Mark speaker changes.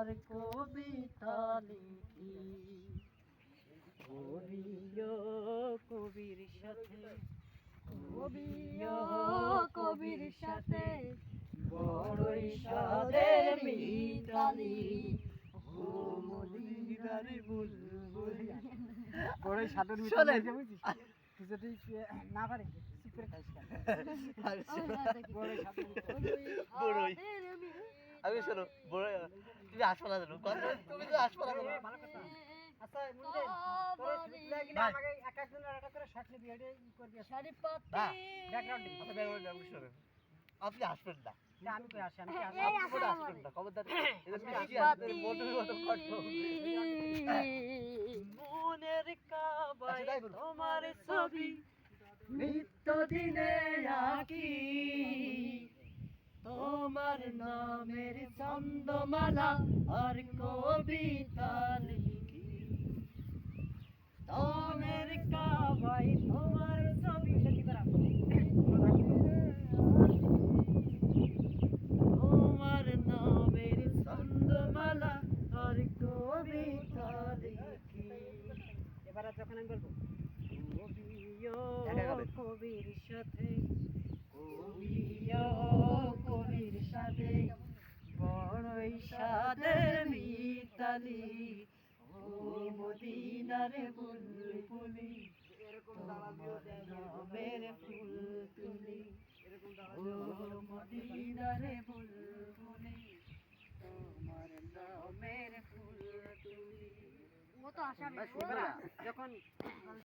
Speaker 1: আর কবিতা লিখি। কবিও কবির সাথে, কবিও কবির সাথে বড়ই সাদের মিতালি। ও মদিনার বুলবুলি। বড়ই সাদের মিতালি বুঝিস? তুই যদি না পারে চুপ করে খাইস কেন? বড়ই সাদের
Speaker 2: বড়ই আমি শোনো বড় তুমি আসবো না জানো তুমি তো আসবো না জানো
Speaker 1: ভালো কথা। আচ্ছা মুন্ডে তোর লাগি না আমাকে এক এক জনের একটা করে শট নিবি এটাই করবি।
Speaker 3: শাড়ি পাতি
Speaker 1: ব্যাকগ্রাউন্ড দিবি।
Speaker 2: আচ্ছা ব্যাকগ্রাউন্ড শোনেন আপনি আসবেন না
Speaker 1: না আমি কই আসি আমি কি আসি?
Speaker 2: আপনি করে আসবেন না খবরদার এটা তুমি কি আসবে মোটর মতো কষ্ট
Speaker 1: মনের কাবায়
Speaker 2: আচ্ছা, তাই বলো।
Speaker 1: তোমার ছবি নিত্য দিনে আঁকি। তোমার নামের ছন্দমালা আর কবিতা লিখি। মনের কাবায় তোমার ছবি তোমার নামের ছন্দমালা আর কবিতা লিখি। এবার যখন আমি বলবো কবিও
Speaker 2: একা গাবেন।
Speaker 1: কবির সাথে, কবিও কবির সাথে বড়ই সাদের মিতালি। ও মদিনার বুলবুলি নামের ফুল তুলি। ও মদিনার বুলবুলি তোমার নামের ফুল তুলি।
Speaker 3: ও তো আসামি
Speaker 1: যখন